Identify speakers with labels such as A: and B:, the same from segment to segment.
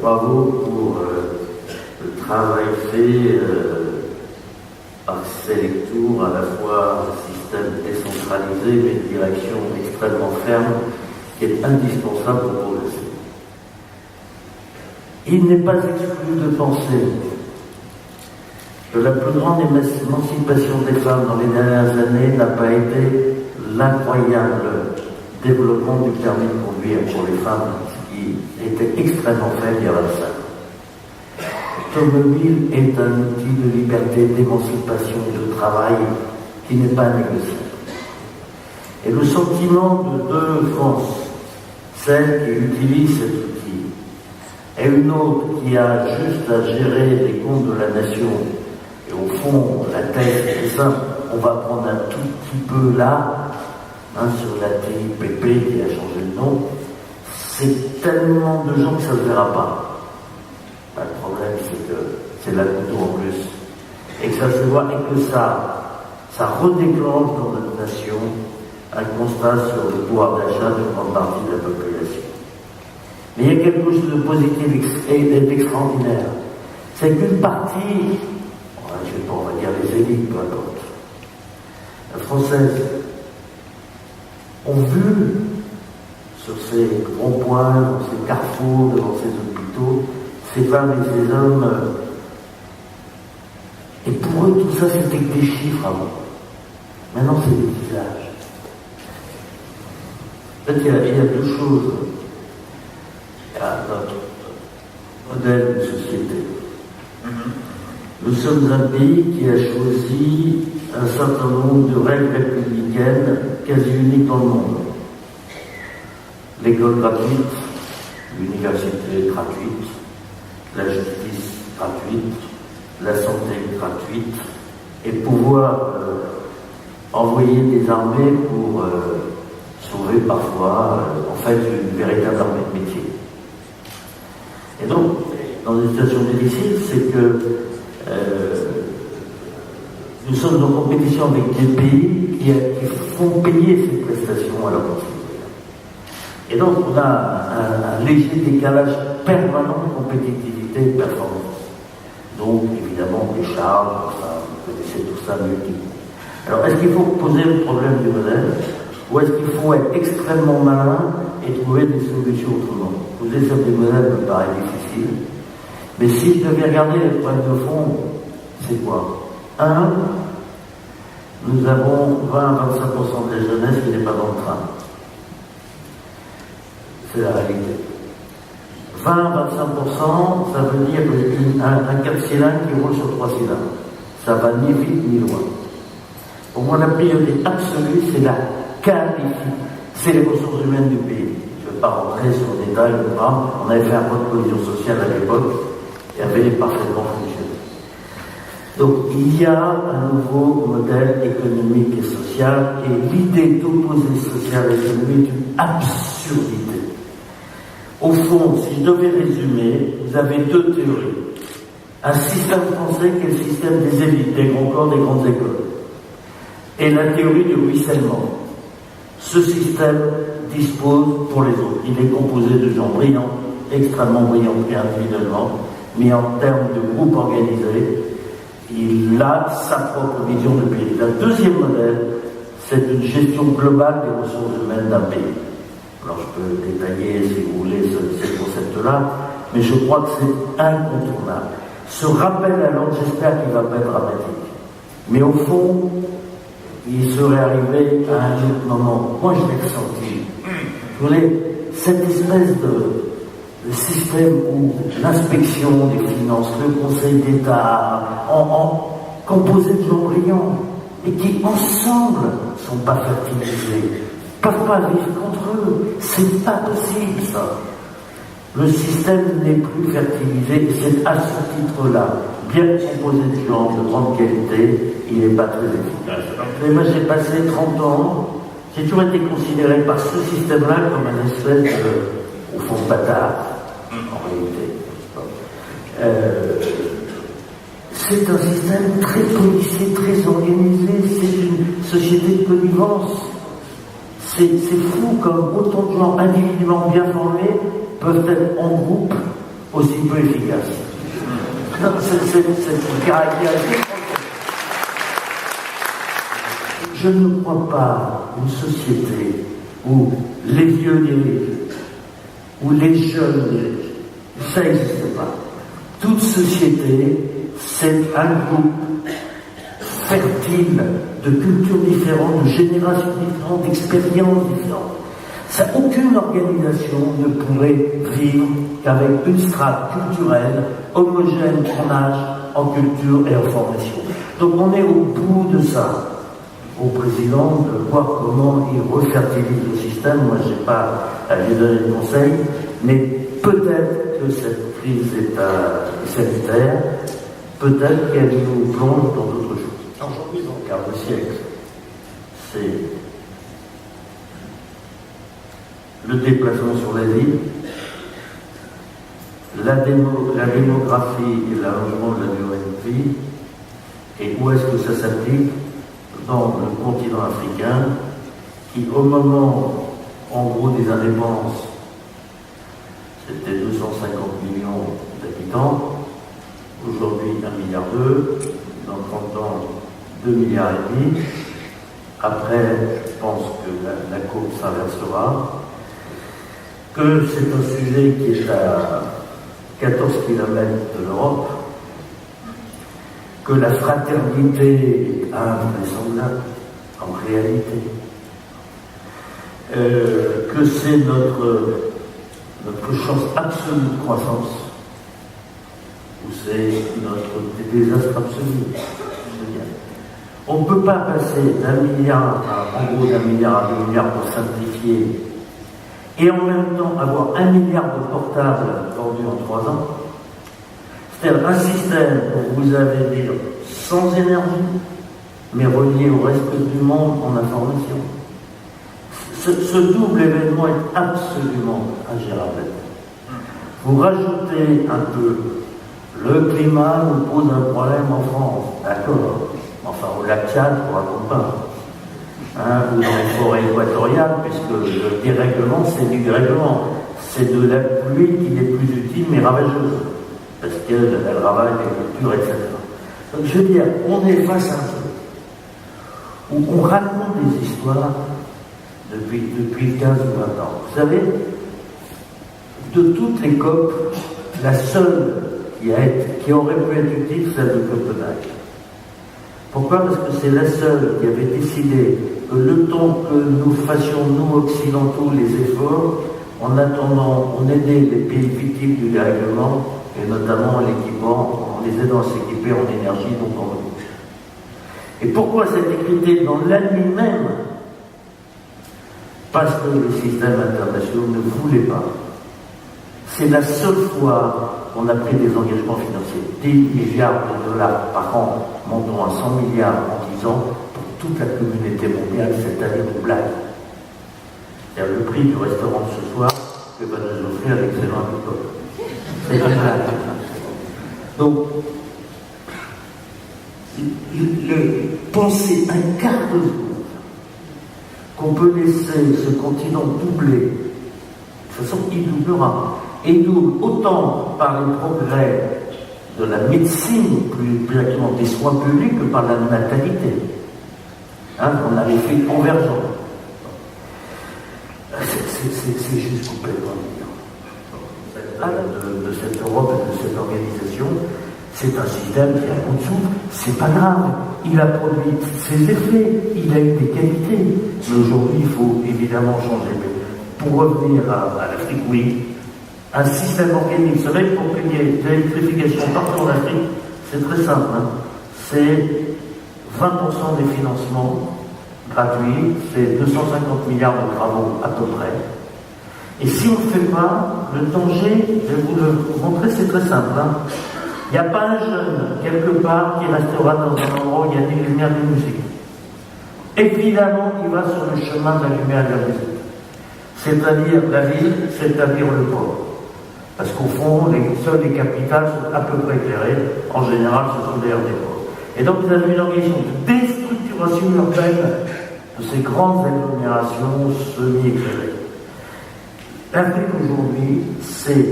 A: bravo pour le travail fait par Selectour, à la fois un système décentralisé, mais une direction extrêmement ferme, qui est indispensable pour progresser. Il n'est pas exclu de penser que la plus grande émancipation des femmes dans les dernières années n'a pas été l'incroyable développement du permis de conduire pour les femmes, qui était extrêmement faible il y a 25 ans. L'automobile est un outil de liberté, d'émancipation, de travail qui n'est pas négociable. Et le sentiment de deux France, celle qui utilise cet outil, et une autre qui a juste à gérer les comptes de la nation, et au fond, la thèse est simple, on va prendre un tout petit peu là, sur la TIPP qui a changé de nom, c'est tellement de gens que ça ne se verra pas. Le problème, c'est que c'est la couteau en plus, et que ça se voit, et que ça redéclenche dans notre nation un constat sur le pouvoir d'achat de grande partie de la population. Mais il y a quelque chose de positif et d'extraordinaire. C'est qu'une partie, je sais pas, on va dire les élites, peu importe, françaises, ont vu sur ces ronds-points, dans ces carrefours, devant ces hôpitaux, ces femmes et ces hommes, et pour eux tout ça c'était que des chiffres avant. Maintenant c'est des visages. En fait, il y a deux choses. Il y a notre modèle de société. Nous sommes un pays qui a choisi un certain nombre de règles républicaines quasi uniques dans le monde. L'école gratuite, l'université gratuite, la justice gratuite, la santé gratuite, et pouvoir envoyer des armées pour sauver parfois, en fait, une véritable armée de métier. Et donc, dans une situation difficile, c'est que nous sommes en compétition avec des pays qui font payer ces prestations à leurs concitoyens. Et donc, on a un léger décalage permanent de compétitivité et de performance. Donc, évidemment, des charges, vous connaissez tout ça mieux que nous. Alors, est-ce qu'il faut poser le problème du modèle, ou est-ce qu'il faut être extrêmement malin et trouver des solutions autrement? Poser sur des modèles me paraît difficile. Mais si je devais regarder les problèmes de fond, c'est quoi? Un, nous avons 20 à 25% de la jeunesse qui n'est pas dans le train. C'est la réalité. 20 à 25%, ça veut dire un 4 cylindres qui roule sur 3 cylindres. Ça va ni vite ni loin. Pour moi, la priorité absolue, c'est la qualification. C'est les ressources humaines du pays. Je ne vais pas rentrer sur le détail, on avait fait un code de cohésion sociale à l'époque, et avait parfaitement fonctionné. Donc, il y a un nouveau modèle économique et social, et l'idée d'opposer social et économique est une absurdité. Au fond, si je devais résumer, vous avez deux théories. Un système français qui est le système des élites, des grands corps, des grandes écoles. Et la théorie du ruissellement. Ce système dispose pour les autres. Il est composé de gens brillants, extrêmement brillants individuellement, mais en termes de groupe organisé, il a sa propre vision de pays. Le deuxième modèle, c'est une gestion globale des ressources humaines d'un pays. Alors je peux détailler, si vous voulez, ces concepts-là, mais je crois que c'est incontournable. Ce rappel à l'ordre, j'espère qu'il ne va pas être dramatique. Mais au fond, il serait arrivé à un autre moment. Moi, je l'ai ressenti. Vous voyez, cette espèce de système où l'inspection des finances, le Conseil d'État, composé de gens brillants, et qui, ensemble, ne sont pas fertilisés, ne peuvent pas vivre contre eux. C'est pas possible, ça. Le système n'est plus fertilisé, et c'est à ce titre-là, bien composé de gens de grande qualité, il n'est pas très efficace. Mais moi, j'ai passé 30 ans, j'ai toujours été considéré par ce système-là comme un espèce de, au fond, bâtard, en réalité. C'est un système très policier, très organisé, c'est une société de connivence. C'est fou comme autant de gens individuellement bien formés peuvent être en groupe aussi peu efficace. Non, c'est une caractéristique. Je ne crois pas une société où les vieux dirigent, où les jeunes dirigent. Ça n'existe pas. Toute société, c'est un groupe fertile de cultures différentes, de générations différentes, d'expériences différentes. Ça, aucune organisation ne pourrait vivre qu'avec une strate culturelle homogène en âge, en culture et en formation. Donc on est au bout de ça. Au président de voir comment il refertilise le système. Moi, je n'ai pas à lui donner de conseils, mais peut-être que cette crise est sanitaire, peut-être qu'elle nous plonge dans d'autres choses.
B: Aujourd'hui,
A: Car le siècle, c'est le déplacement sur la ville, la démographie et l'allongement de la durée de vie, et où est-ce que ça s'applique dans le continent africain, qui au moment, en gros, des indépendances, c'était 250 millions d'habitants, aujourd'hui 1,2 milliard, dans 30 ans 2,5 milliards. Après, je pense que la courbe s'inversera, que c'est un sujet qui est à 14 km de l'Europe, que la fraternité est invraisemblable en réalité, que c'est notre chance absolue de croissance, ou c'est notre désastre absolu. On ne peut pas passer d'1 milliard en gros d'1 milliard à 2 milliards pour simplifier, et en même temps avoir 1 milliard de portables vendus en 3 ans. C'est-à-dire un système où vous avez des gens sans énergie, mais reliés au reste du monde en information. Ce double événement est absolument ingérable. Vous rajoutez un peu, le climat nous pose un problème en France, d'accord, enfin au lac Tchad, on ne raconte pas. Ou dans les forêts équatoriales, puisque le dérèglement, c'est du dérèglement. C'est de la pluie qui n'est plus utile, mais ravageuse. Parce qu'elle ravage les cultures, etc. Donc je veux dire, on est face à un truc où on raconte des histoires depuis 15 ou 20 ans. Vous savez, de toutes les COP, la seule qui aurait pu être utile, c'est celle de Copenhague. Pourquoi? Parce que c'est la seule qui avait décidé que le temps que nous fassions, nous occidentaux, les efforts, en attendant, on aidait les pays victimes du dérèglement, et notamment en les aidant à s'équiper en énergie, donc en eau. Et pourquoi cette équité dans la nuit même? Parce que les systèmes internationaux ne voulaient pas. C'est la seule fois qu'on a pris des engagements financiers. 10 milliards de dollars par an, montons à 100 milliards en 10 ans, pour toute la communauté mondiale cette année de blague. C'est-à-dire le prix du restaurant de ce soir que va nous offrir l'excellent agricole. C'est une blague. Donc, penser un quart de seconde qu'on peut laisser ce continent doubler, de toute façon il doublera, et double autant par les progrès de la médecine, plus exactement des soins publics, que par la natalité. On avait fait convergent. C'est juste complètement de cette Europe et de cette organisation. C'est un système qui a un coup de souffle, c'est pas grave, il a produit ses effets, il a eu des qualités, mais aujourd'hui il faut évidemment changer. Mais pour revenir à l'Afrique, oui, un système organique, vous savez, pour qu'il y ait de l'électrification partout en Afrique, c'est très simple, c'est 20% des financements gratuits, c'est 250 milliards de travaux à peu près. Et si on ne le fait pas, le danger, je vais vous le montrer, c'est très simple. Il n'y a pas un jeune, quelque part, qui restera dans un endroit où il y a des lumières de musique. Évidemment, il va sur le chemin de la lumière et de la musique. C'est-à-dire la ville, c'est-à-dire le port. Parce qu'au fond, seules les capitales sont à peu près éclairées. En général, ce sont d'ailleurs des ports. Et donc, vous avez une organisation de déstructuration urbaine de ces grandes agglomérations semi-éclairées. L'Afrique aujourd'hui, c'est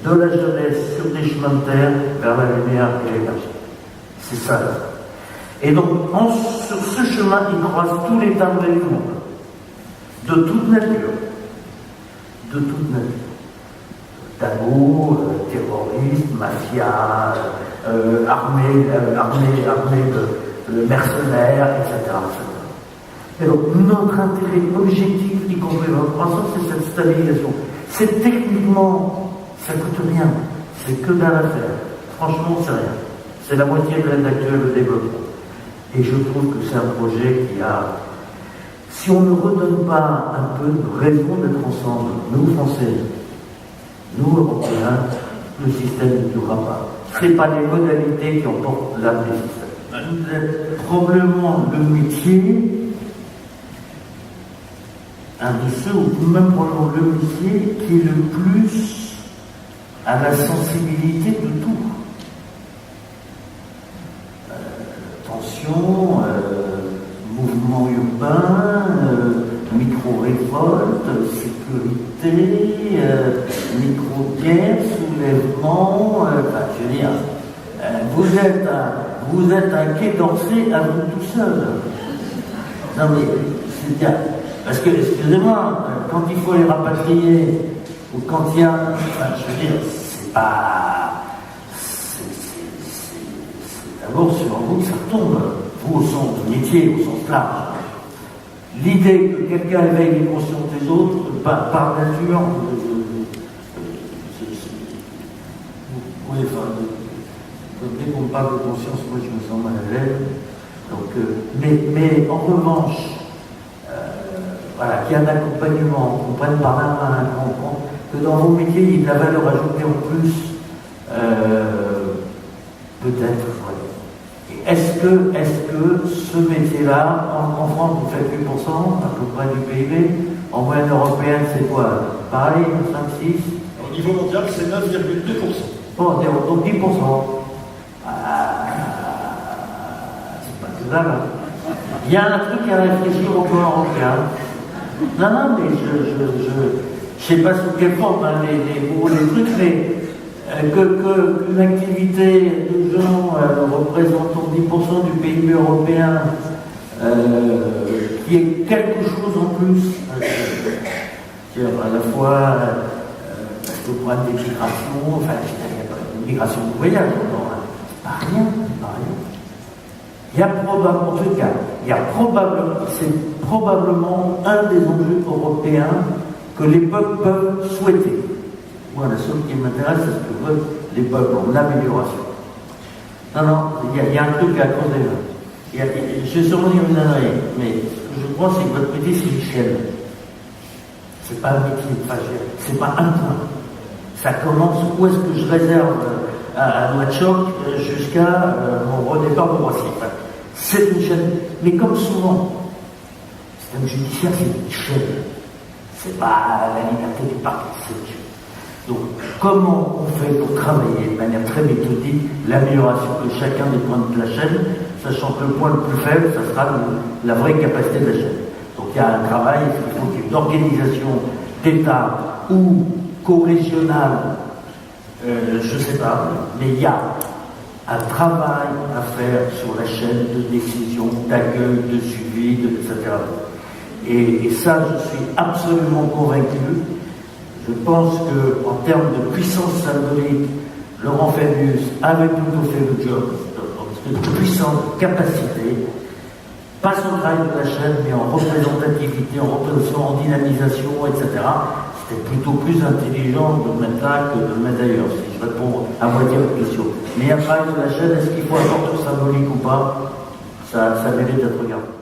A: de la jeunesse sur des chemins de terre vers la lumière et l'énergie. C'est ça. Et donc, sur ce chemin, ils croisent tous les dangers du monde, de toute nature. De toute nature. Tabou, terrorisme, mafia, armée de mercenaires, etc. Et donc, notre intérêt objectif, y compris dans la croissance, c'est cette stabilisation. C'est techniquement, ça coûte rien. C'est que dalle à faire. Franchement, c'est rien. C'est la moitié de l'aide actuelle de développement. Et je trouve que c'est un projet qui a... Si on ne redonne pas un peu de raison d'être ensemble, nous Français, nous Européens, le système ne durera pas. Ce n'est pas les modalités qui emportent l'âme des systèmes. Vous êtes probablement le métier, un de ceux, ou même probablement le métier qui est le plus à la sensibilité de tout. Tension, mouvement urbain, micro-révolte, sécurité, micro-guerre, soulèvement, je veux dire, vous êtes un Quai d'Orsay à vous tout seul. Non mais, c'est bien. Parce que, excusez-moi, quand il faut les rapatrier, ou quand il y a, je veux dire, c'est pas... D'abord, sur vous, ça tombe, vous au sens du métier, au sens large. L'idée que quelqu'un éveille les consciences des autres, par nature, oui, enfin, dès qu'on parle de conscience, moi je me sens mal à l'aise. Donc, mais en revanche, voilà, qu'il y ait un accompagnement, qu'on prenne par la main, que dans vos métiers, il y ait de la valeur ajoutée en plus, peut-être, voilà. Est-ce que ce métier-là, en France, vous faites 8% à peu près du PIB, en moyenne européenne, c'est quoi? Pareil, 5-6?
B: Au niveau mondial, c'est 9,2%.
A: Bon, donc 10%. C'est pas que dalle. Il y a un truc à réfléchir au plan européen. Non, mais je sais pas sous quelle forme, hein, les trucs, mais qu'une activité de gens représentant 10% du PIB européen, qui est quelque chose en plus, à la fois parce que pour une migration, enfin, une migration de voyage, pas rien. Il y a probablement, en tout cas, c'est probablement un des enjeux européens que les peuples peuvent souhaiter. Moi, la seule qui m'intéresse, c'est ce que veulent les peuples en amélioration. Non, il y a un truc à creuser là. Je vais sûrement dire une ânerie, mais ce que je crois, c'est que votre métier, c'est l'échelle. C'est pas un métier, c'est pas un point. Ça commence, où est-ce que je réserve à Nouakchott jusqu'à mon redépart de Roissy. C'est une chaîne, mais comme souvent, le système judiciaire, c'est une chaîne. C'est pas la liberté du parti, c'est une chaîne. Donc, comment on fait pour travailler de manière très méthodique l'amélioration de chacun des points de la chaîne, sachant que le point le plus faible, ça sera la vraie capacité de la chaîne. Donc, il y a un travail, il faut qu'il y ait une organisation d'État ou co-régionale, je ne sais pas, mais il y a un travail à faire sur la chaîne de décision, d'accueil, de suivi, etc. Et ça, je suis absolument convaincu. Je pense qu'en termes de puissance symbolique, Laurent Fabius avait plutôt fait le job, de puissance, de capacité, pas sur le travail de la chaîne, mais en représentativité, en représentation, en dynamisation, etc. C'était plutôt plus intelligent de le mettre là que de le mettre ailleurs, si je réponds à moitié à votre question. Mais un travail de la chaîne, est-ce qu'il faut un porteur symbolique ou pas? Ça mérite d'être regardé.